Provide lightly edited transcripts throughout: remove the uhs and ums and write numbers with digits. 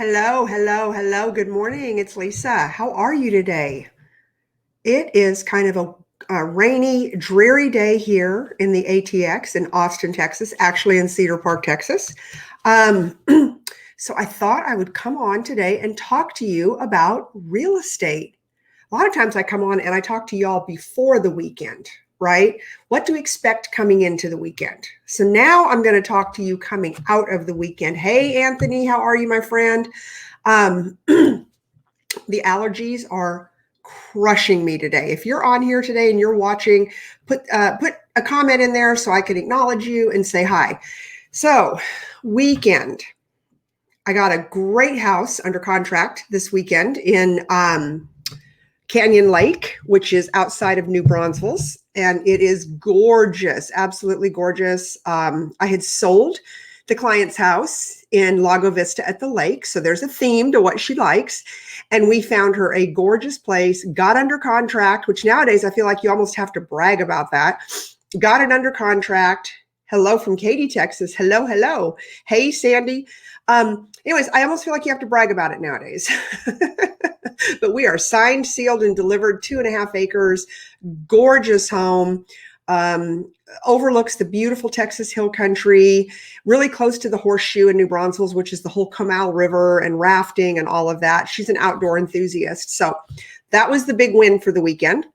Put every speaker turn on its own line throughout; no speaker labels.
Hello, hello, hello. Good morning. It's Lisa. How are you today? It is kind of a rainy, dreary day here in the ATX in Austin, Texas, actually in Cedar Park, Texas. Um, so I thought I would come on today and talk to you about real estate. A lot of times I come on and I talk to y'all before the weekend, right? What to expect coming into the weekend. So now I'm going to talk to you coming out of the weekend. Hey, Anthony, how are you, my friend? The allergies are crushing me today. If you're on here today and you're watching, put a comment in there so I can acknowledge you and say hi. So, weekend. I got a great house under contract this weekend in Canyon Lake, which is outside of New Braunfels, and it is gorgeous, absolutely gorgeous. I had sold the client's house in Lago Vista at the lake, so there's a theme to what she likes, and we found her a gorgeous place, got under contract, which nowadays I feel like you almost have to brag about that. Got it under contract. Hello from Katy, Texas. Hello, hello. Hey, Sandy. Anyways, I almost feel like you have to brag about it nowadays. But we are signed, sealed, and delivered 2.5 acres, gorgeous home, overlooks the beautiful Texas Hill Country, really close to the Horseshoe in New Braunfels, which is the whole Comal River and rafting and all of that. She's an outdoor enthusiast. So that was the big win for the weekend.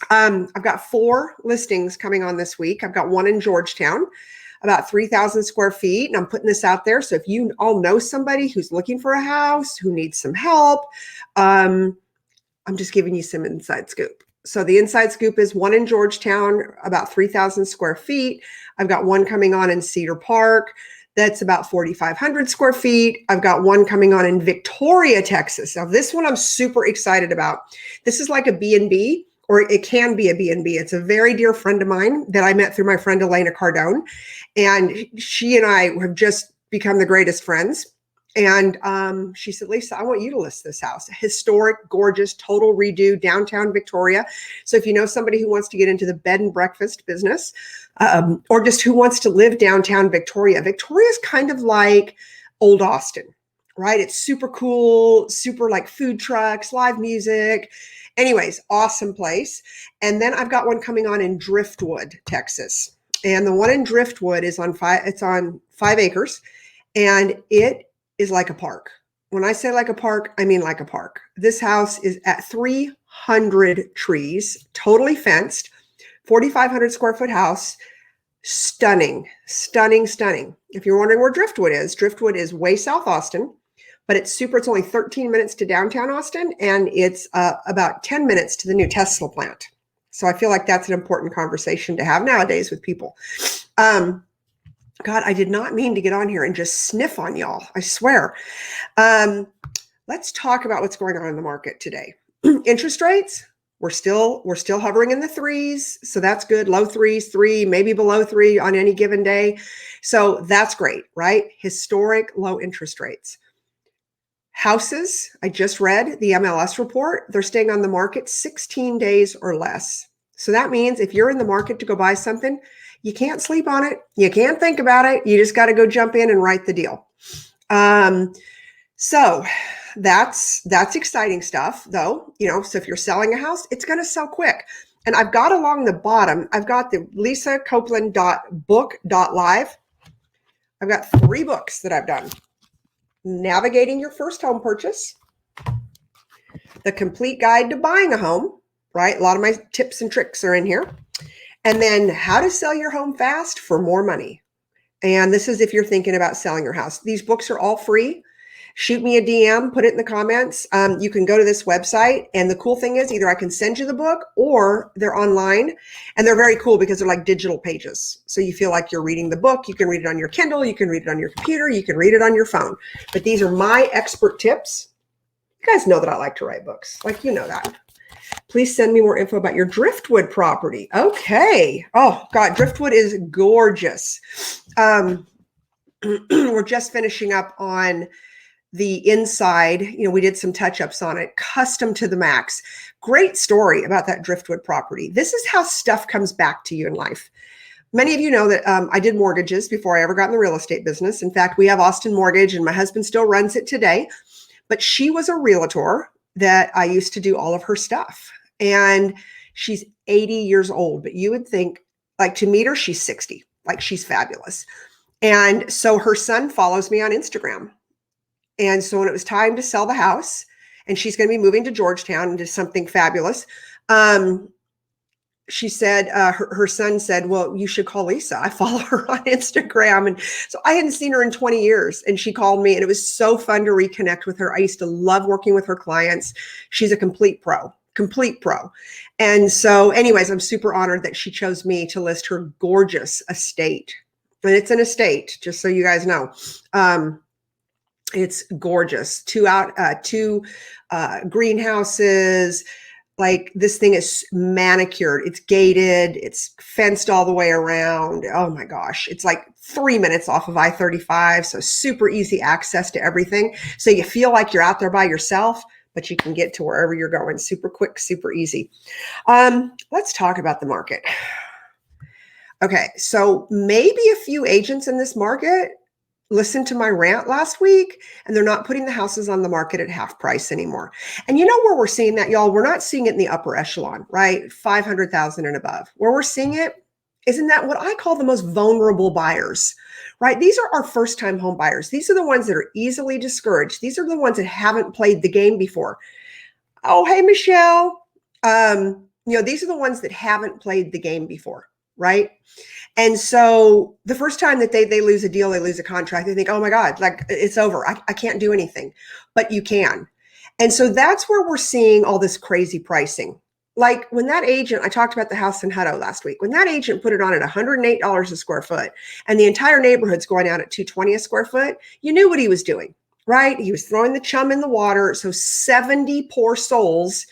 I've got 4 listings coming on this week. I've got one in Georgetown, about 3,000 square feet. And I'm putting this out there. So if you all know somebody who's looking for a house, who needs some help, I'm just giving you some inside scoop. So the inside scoop is one in Georgetown, about 3,000 square feet. I've got one coming on in Cedar Park. That's about 4,500 square feet. I've got one coming on in Victoria, Texas. Now this one I'm super excited about. This is like a B&B. Or it can be a B&B. It's a very dear friend of mine that I met through my friend Elena Cardone. And she and I have just become the greatest friends. And she said, Lisa, I want you to list this house. Historic, gorgeous, total redo, downtown Victoria. So if you know somebody who wants to get into the bed and breakfast business, or just who wants to live downtown Victoria, Victoria is kind of like old Austin, right? It's super cool, super like food trucks, live music. Anyways, awesome place. And then I've got one coming on in Driftwood, Texas. And the one in Driftwood is on 5 acres, and it is like a park. When I say like a park, I mean like a park. This house is at 300 trees, totally fenced, 4,500 square foot house. Stunning, stunning, stunning. If you're wondering where Driftwood is way South Austin. But it's only 13 minutes to downtown Austin, and it's about 10 minutes to the new Tesla plant. So I feel like that's an important conversation to have nowadays with people. God, I did not mean to get on here and just sniff on y'all. I swear. Let's talk about what's going on in the market today. Interest rates, we're still hovering in the 3s. So that's good. Low 3s, 3, maybe below 3 on any given day. So that's great, right? Historic low interest rates. Houses, I just read the MLS report, they're staying on the market 16 days or less. So that means if you're in the market to go buy something, you can't sleep on it. You can't think about it. You just got to go jump in and write the deal. So that's exciting stuff though. So if you're selling a house, it's going to sell quick. And I've got along the bottom, I've got the LisaCopeland.book.live. I've got 3 books that I've done. Navigating Your First Home Purchase, The Complete Guide to Buying a Home, right? A lot of my tips and tricks are in here. And then How to Sell Your Home Fast for More Money. And this is if you're thinking about selling your house. These books are all free. Shoot me a DM, put it in the comments. You can go to this website. And the cool thing is either I can send you the book or they're online. And they're very cool because they're like digital pages. So you feel like you're reading the book. You can read it on your Kindle. You can read it on your computer. You can read it on your phone. But these are my expert tips. You guys know that I like to write books. Like, you know that. Please send me more info about your Driftwood property. Okay. Oh, God, Driftwood is gorgeous. We're just finishing up on the inside. We did some touch-ups on it, custom to the max. Great story about that Driftwood property. This is how stuff comes back to you in life. Many of you know that I did mortgages before I ever got in the real estate business. In fact, we have Austin Mortgage and my husband still runs it today. But she was a realtor that I used to do all of her stuff. And she's 80 years old, but you would think, like, to meet her, she's 60. Like, she's fabulous. And so her son follows me on Instagram. And so when it was time to sell the house, and she's going to be moving to Georgetown into something fabulous, she said, her son said, well, you should call Lisa. I follow her on Instagram. And so I hadn't seen her in 20 years. And she called me, and it was so fun to reconnect with her. I used to love working with her clients. She's a complete pro. And so anyways, I'm super honored that she chose me to list her gorgeous estate. And it's an estate, just so you guys know. It's gorgeous. Two greenhouses. Like, this thing is manicured, it's gated, it's fenced all the way around. Oh my gosh. It's like 3 minutes off of I-35. So super easy access to everything. So you feel like you're out there by yourself, but you can get to wherever you're going super quick, super easy. Let's talk about the market. Okay. So maybe a few agents in this market listened to my rant last week, and they're not putting the houses on the market at half price anymore. And you know where we're seeing that, y'all? We're not seeing it in the upper echelon, right? 500,000 and above. Where we're seeing it isn't that what I call the most vulnerable buyers, right? These are our first-time home buyers. These are the ones that are easily discouraged. These are the ones that haven't played the game before. Oh, hey, Michelle. These are the ones that haven't played the game before, right? And so the first time that they lose a deal, they lose a contract, they think, oh my God, like, it's over. I can't do anything, but you can. And so that's where we're seeing all this crazy pricing. Like, when that agent, I talked about the house in Hutto last week, when that agent put it on at $108 a square foot and the entire neighborhood's going out at $220 a square foot, you knew what he was doing, right? He was throwing the chum in the water. So 70 poor souls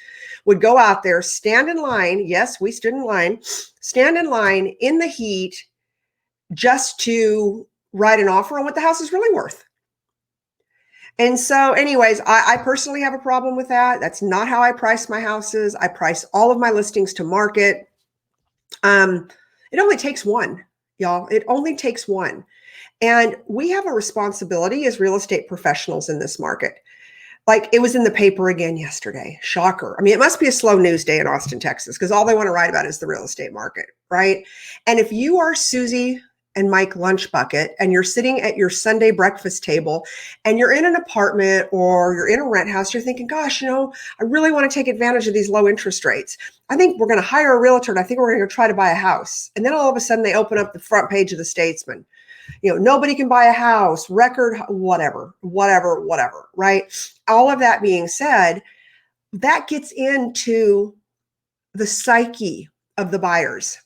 would go out there, stand in line. Yes, we stood in line, stand in line in the heat just to write an offer on what the house is really worth. And so anyways, I personally have a problem with that. That's not how I price my houses. I price all of my listings to market. It only takes one, y'all. It only takes one. And we have a responsibility as real estate professionals in this market. Like, it was in the paper again yesterday. Shocker. I mean, it must be a slow news day in Austin, Texas, because all they want to write about is the real estate market, right? And if you are Susie and Mike Lunchbucket and you're sitting at your Sunday breakfast table and you're in an apartment or you're in a rent house, you're thinking, gosh, I really want to take advantage of these low interest rates. I think we're going to hire a realtor and I think we're going to try to buy a house. And then all of a sudden they open up the front page of the Statesman. Nobody can buy a house, record, whatever, right? All of that being said, that gets into the psyche of the buyers.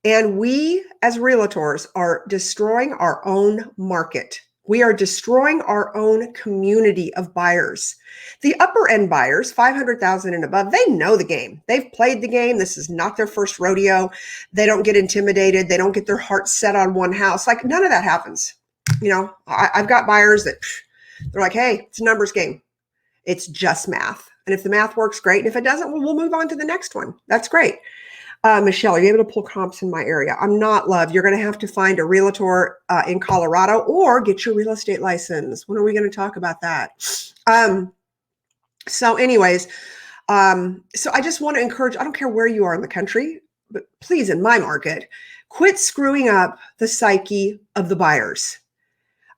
And we as realtors are destroying our own market. We are destroying our own community of buyers. The upper end buyers, 500,000 and above, they know the game. They've played the game. This is not their first rodeo. They don't get intimidated. They don't get their heart set on one house. Like, none of that happens. I've got buyers that they're like, hey, it's a numbers game. It's just math. And if the math works, great. And if it doesn't, well, we'll move on to the next one. That's great. Michelle, are you able to pull comps in my area? I'm not, love. You're going to have to find a realtor in Colorado or get your real estate license. When are we going to talk about that? So anyways, so I just want to encourage, I don't care where you are in the country, but please, in my market, quit screwing up the psyche of the buyers.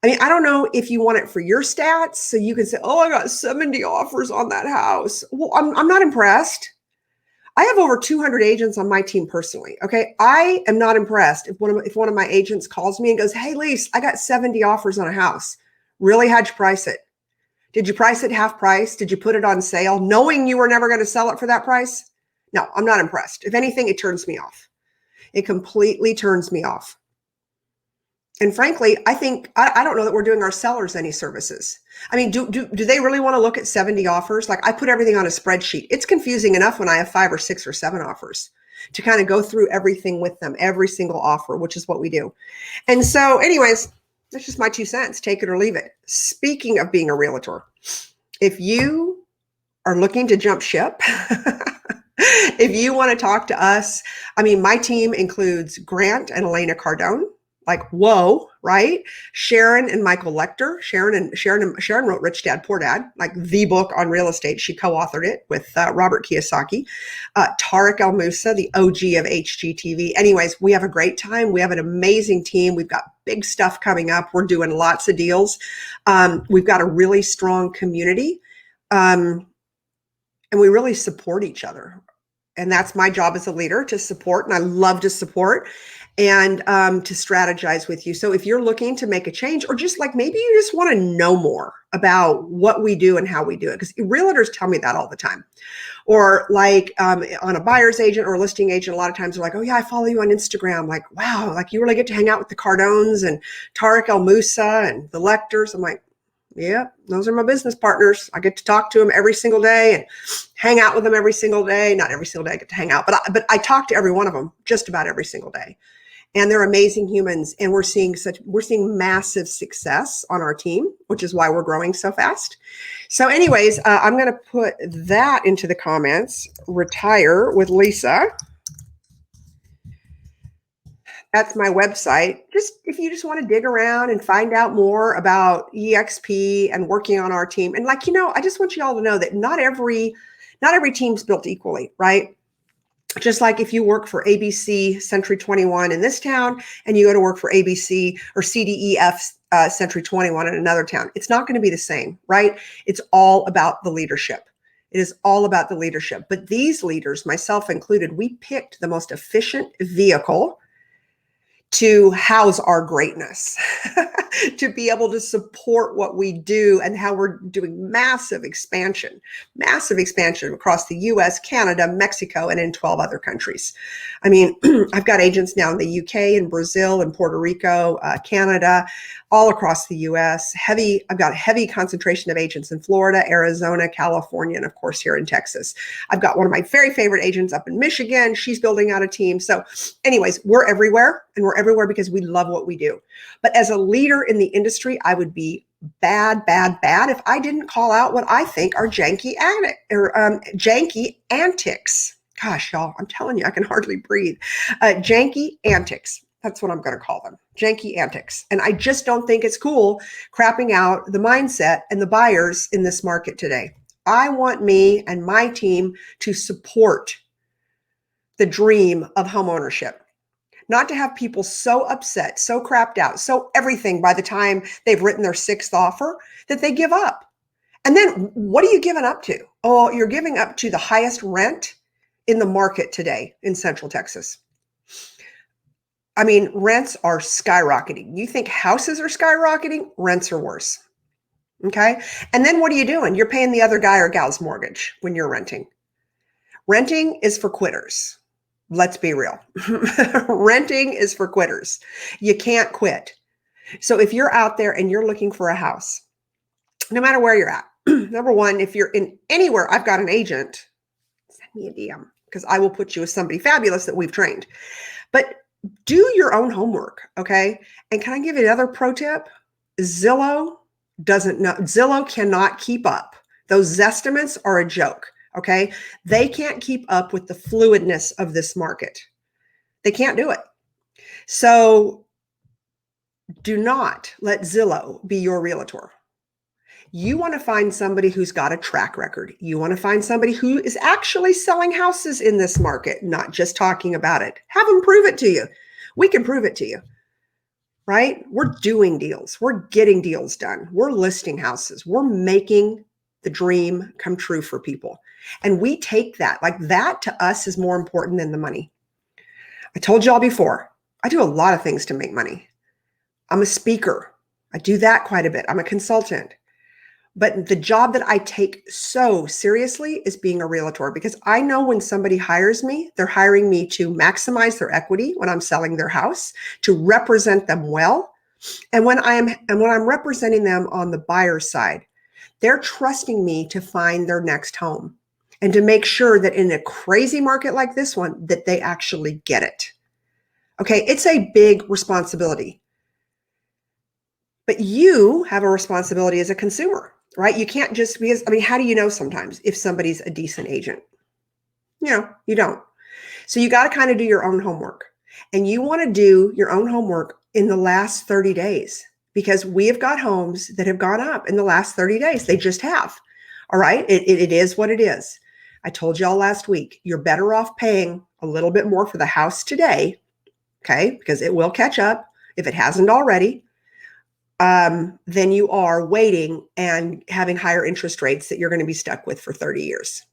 I mean, I don't know if you want it for your stats, so you can say, oh, I got 70 offers on that house. Well, I'm not impressed. I have over 200 agents on my team personally. Okay. I am not impressed if one of my agents calls me and goes, hey, Lise, I got 70 offers on a house. Really? How'd you price it? Did you price it half price? Did you put it on sale knowing you were never going to sell it for that price? No, I'm not impressed. If anything, it turns me off. It completely turns me off. And frankly, I think, I don't know that we're doing our sellers any services. I mean, do they really want to look at 70 offers? Like, I put everything on a spreadsheet. It's confusing enough when I have 5 or 6 or 7 offers to kind of go through everything with them, every single offer, which is what we do. And so anyways, that's just my 2 cents. Take it or leave it. Speaking of being a realtor, if you are looking to jump ship, If you want to talk to us, I mean, my team includes Grant and Elena Cardone. Like, whoa, right? Sharon and Michael Lecter. Sharon wrote Rich Dad Poor Dad, like the book on real estate. She co-authored it with Robert Kiyosaki. Tarek El Moussa, the OG of HGTV. Anyways, we have a great time. We have an amazing team. We've got big stuff coming up. We're doing lots of deals. We've got a really strong community. And we really support each other. And that's my job as a leader, to support. And I love to support and to strategize with you. So if you're looking to make a change, or just like maybe you just want to know more about what we do and how we do it, because realtors tell me that all the time. Or like on a buyer's agent or a listing agent, a lot of times they're like, oh yeah, I follow you on Instagram. Like, wow, like you really get to hang out with the Cardones and Tarek El Moussa and the Lecters. I'm like, yeah, those are my business partners. I get to talk to them every single day and hang out with them every single day. Not every single day I get to hang out, but I talk to every one of them just about every single day. And they're amazing humans. And we're seeing massive success on our team, which is why we're growing so fast. So anyways, I'm going to put that into the comments. Retire with Lisa. That's my website. Just if you just want to dig around and find out more about EXP and working on our team. And like, I just want you all to know that not every team's built equally, right? Just like if you work for ABC Century 21 in this town and you go to work for ABC or CDEF Century 21 in another town, it's not going to be the same, right? It's all about the leadership. It is all about the leadership. But these leaders, myself included, we picked the most efficient vehicle to house our greatness, to be able to support what we do and how we're doing massive expansion across the US, Canada, Mexico, and in 12 other countries. I mean, I've got agents now in the UK and Brazil and Puerto Rico, Canada, all across the US. I've got a heavy concentration of agents in Florida, Arizona, California, and of course here in Texas. I've got one of my very favorite agents up in Michigan. She's building out a team. So anyways, we're everywhere, and we're everywhere because we love what we do. But as a leader in the industry, I would be bad if I didn't call out what I think are janky antics. Gosh, y'all, I'm telling you, I can hardly breathe. Janky antics. That's what I'm going to call them. Janky antics. And I just don't think it's cool crapping out the mindset and the buyers in this market today. I want me and my team to support the dream of homeownership. Not to have people so upset, so crapped out, so everything by the time they've written their sixth offer that they give up. And then what are you giving up to? Oh, you're giving up to the highest rent in the market today in Central Texas. I mean, rents are skyrocketing. You think houses are skyrocketing? Rents are worse. Okay. And then what are you doing? You're paying the other guy or gal's mortgage when you're renting. Renting is for quitters. Let's be real. Renting is for quitters. You can't quit. So if you're out there and you're looking for a house, no matter where you're at, number one, if you're in anywhere, I've got an agent, send me a DM because I will put you with somebody fabulous that we've trained. But do your own homework, okay? And can I give you another pro tip? Zillow cannot keep up. Those Zestimates are a joke, okay? They can't keep up with the fluidness of this market. They can't do it. So do not let Zillow be your realtor. You want to find somebody who's got a track record. You want to find somebody who is actually selling houses in this market, not just talking about it. Have them prove it to you. We can prove it to you, right? We're doing deals. We're getting deals done. We're listing houses. We're making the dream come true for people. And we take that, like that to us is more important than the money. I told y'all before, I do a lot of things to make money. I'm a speaker. I do that quite a bit. I'm a consultant. But the job that I take so seriously is being a realtor, because I know when somebody hires me, they're hiring me to maximize their equity when I'm selling their house, to represent them well. And when I'm representing them on the buyer's side, they're trusting me to find their next home and to make sure that in a crazy market like this one, that they actually get it. Okay, it's a big responsibility. But you have a responsibility as a consumer, right? You can't just, because, I mean, how do you know sometimes if somebody's a decent agent? You don't. So you got to kind of do your own homework. And you want to do your own homework in the last 30 days because we have got homes that have gone up in the last 30 days. They just have. All right. It is what it is. I told y'all last week, you're better off paying a little bit more for the house today. Okay. Because it will catch up if it hasn't already. Than you are waiting and having higher interest rates that you're going to be stuck with for 30 years.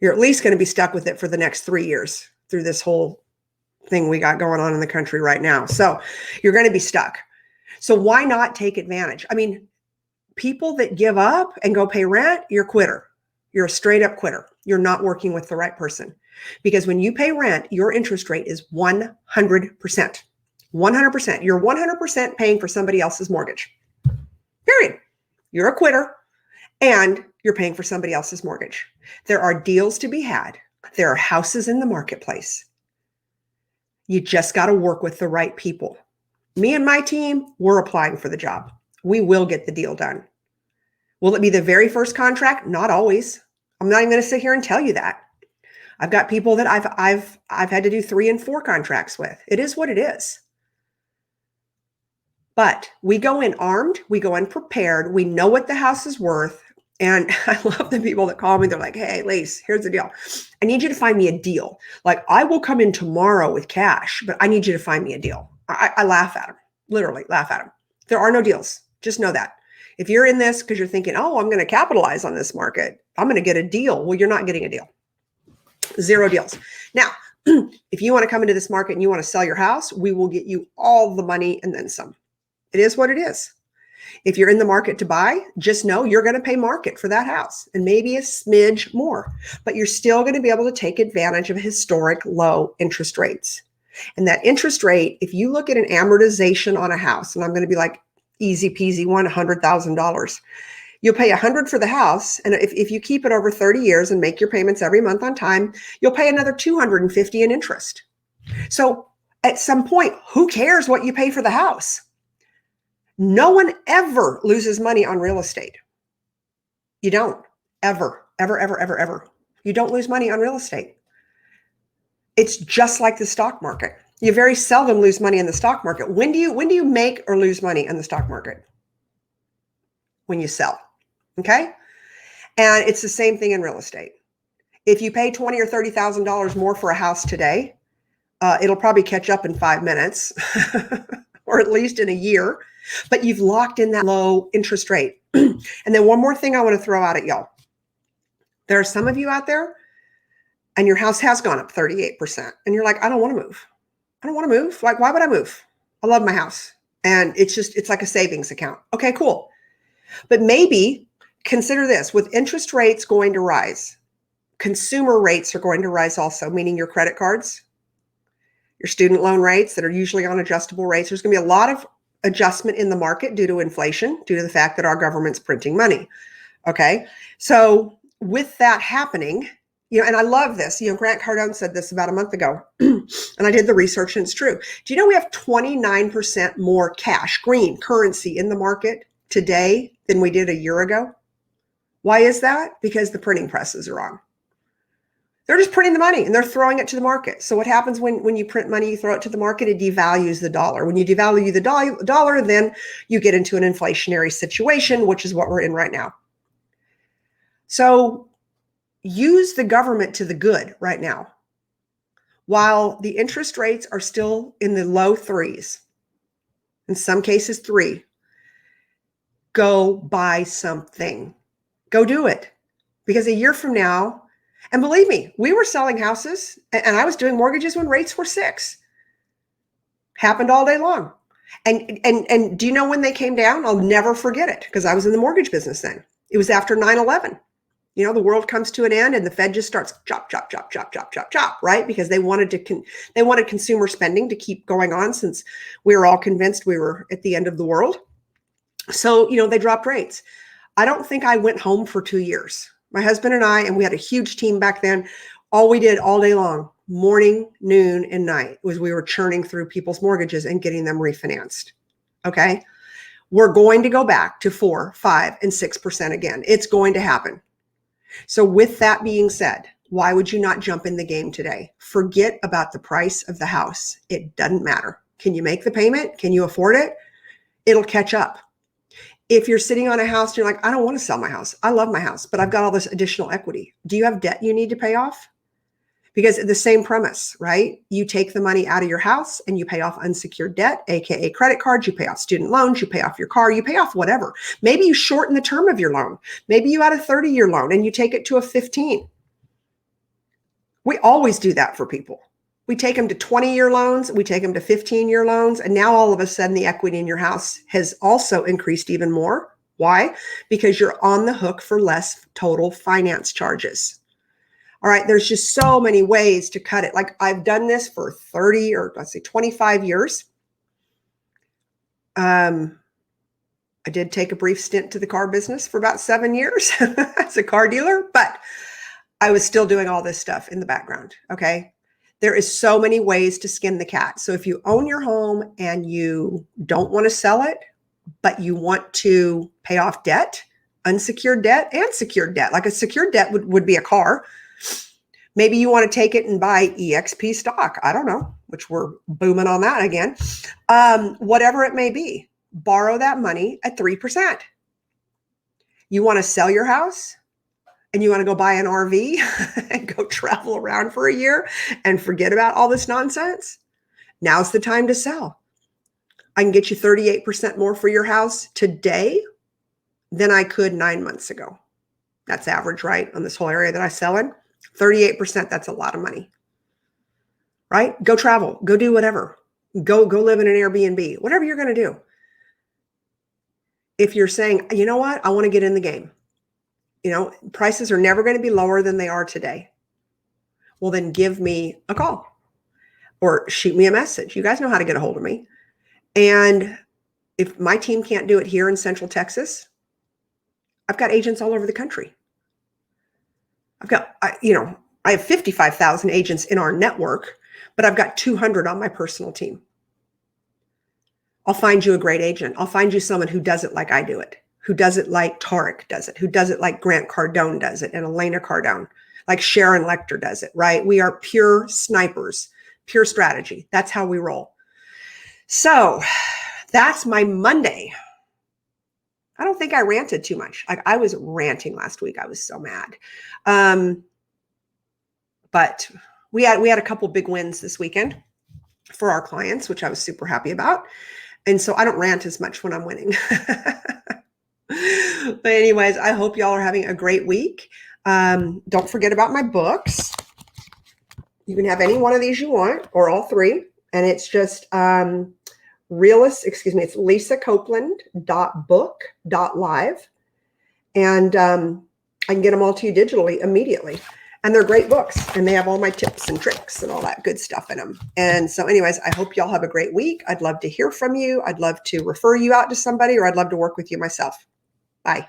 You're at least going to be stuck with it for the next 3 years through this whole thing we got going on in the country right now. So you're going to be stuck. So why not take advantage? I mean, people that give up and go pay rent, you're a quitter. You're a straight up quitter. You're not working with the right person. Because when you pay rent, your interest rate is 100%. 100%. You're 100% paying for somebody else's mortgage. Period. You're a quitter and you're paying for somebody else's mortgage. There are deals to be had. There are houses in the marketplace. You just got to work with the right people. Me and my team, we're applying for the job. We will get the deal done. Will it be the very first contract? Not always. I'm not even going to sit here and tell you that. I've got people that I've had to do 3 and 4 contracts with. It is what it is. But we go in armed, we go in prepared, we know what the house is worth. And I love the people that call me. They're like, hey, Lise, here's the deal. I need you to find me a deal. Like, I will come in tomorrow with cash, but I need you to find me a deal. I laugh at them, literally laugh at them. There are no deals. Just know that. If you're in this because you're thinking, oh, I'm going to capitalize on this market, I'm going to get a deal. Well, you're not getting a deal. 0 deals. Now, if you want to come into this market and you want to sell your house, we will get you all the money and then some. It is what it is. If you're in the market to buy, just know you're going to pay market for that house and maybe a smidge more, but you're still going to be able to take advantage of historic low interest rates. And that interest rate, if you look at an amortization on a house, and I'm going to be like easy peasy $100,000, you'll pay $100 for the house. And if you keep it over 30 years and make your payments every month on time, you'll pay another $250 in interest. So at some point, who cares what you pay for the house? No one ever loses money on real estate. You don't ever. You don't lose money on real estate. It's just like the stock market. You very seldom lose money in the stock market. When do you make or lose money in the stock market? When you sell. Okay? And it's the same thing in real estate. If you pay $20,000 or $30,000 more for a house today, it'll probably catch up in 5 minutes or at least in a year. But you've locked in that low interest rate. And then one more thing I want to throw out at y'all. There are some of you out there and your house has gone up 38%. And you're like, I don't want to move. I don't want to move. Like, why would I move? I love my house. And it's like a savings account. Okay, cool. But maybe consider this. With interest rates going to rise, consumer rates are going to rise also, meaning your credit cards, your student loan rates that are usually on adjustable rates. There's going to be a lot of adjustment in the market due to inflation, due to the fact that our government's printing money. Okay. So with that happening, and I love this, Grant Cardone said this about a month ago, and I did the research and it's true. Do you know we have 29% more cash, green currency in the market today than we did a year ago? Why is that? Because the printing presses are on. They're just printing the money and they're throwing it to the market. So what happens when you print money, you throw it to the market, it devalues the dollar. When you devalue the dollar, then you get into an inflationary situation, which is what we're in right now. So use the government to the good right now. While the interest rates are still in the low 3s, in some cases 3, go buy something. Go do it. Because a year from now, and believe me, we were selling houses and I was doing mortgages when rates were 6. Happened all day long. And do you know when they came down? I'll never forget it because I was in the mortgage business then. It was after 9/11. The world comes to an end and the Fed just starts chop, right? Because they wanted consumer spending to keep going on since we were all convinced we were at the end of the world. So, they dropped rates. I don't think I went home for 2 years. My husband and I, and we had a huge team back then, all we did all day long, morning, noon, and night, was we were churning through people's mortgages and getting them refinanced. Okay? We're going to go back to 4, 5, and 6% again. It's going to happen. So with that being said, Why would you not jump in the game today? Forget about the price of the house. It doesn't matter. Can you make the payment? Can you afford it? It'll catch up. If you're sitting on a house and you're like, I don't want to sell my house. I love my house, but I've got all this additional equity. Do you have debt you need to pay off? Because the same premise, right? You take the money out of your house and you pay off unsecured debt, AKA credit cards, you pay off student loans, you pay off your car, you pay off whatever. Maybe you shorten the term of your loan. Maybe you had a 30-year loan and you take it to a 15. We always do that for people. We take them to 20-year loans, we take them to 15-year loans, and now all of a sudden the equity in your house has also increased even more. Why? Because you're on the hook for less total finance charges. All right, there's just so many ways to cut it. Like I've done this for 30 or let's say 25 years. I did take a brief stint to the car business for about 7 years as a car dealer, but I was still doing all this stuff in the background, okay? There is so many ways to skin the cat. So if you own your home and you don't want to sell it, but you want to pay off debt, unsecured debt and secured debt, like a secured debt would be a car. Maybe you want to take it and buy EXP stock. I don't know, which we're booming on that again. Whatever it may be, borrow that money at 3%. You want to sell your house and you want to go buy an RV and go travel around for a year and forget about all this nonsense. Now's the time to sell. I can get you 38% more for your house today than I could 9 months ago. That's average, right? On this whole area that I sell in. 38%, that's a lot of money, right? Go travel, go do whatever. Go live in an Airbnb, whatever you're going to do. If you're saying, you know what, I want to get in the game. You know, prices are never going to be lower than they are today. Well, then give me a call or shoot me a message. You guys know how to get a hold of me. And if my team can't do it here in Central Texas, I've got agents all over the country. I have 55,000 agents in our network, but I've got 200 on my personal team. I'll find you a great agent. I'll find you someone who does it like I do it, who does it like Tarek does it, who does it like Grant Cardone does it, and Elena Cardone, like Sharon Lecter does it, right? We are pure snipers, pure strategy. That's how we roll. So that's my Monday. I don't think I ranted too much. I was ranting last week. I was so mad. But we had a couple big wins this weekend for our clients, which I was super happy about. And so I don't rant as much when I'm winning. But anyways, I hope y'all are having a great week. Don't forget about my books. You can have any one of these you want, or all three. And it's just it's LisaCopeland.book.live. And I can get them all to you digitally immediately. And they're great books, and they have all my tips and tricks and all that good stuff in them. And so anyways, I hope y'all have a great week. I'd love to hear from you. I'd love to refer you out to somebody, or I'd love to work with you myself. Bye.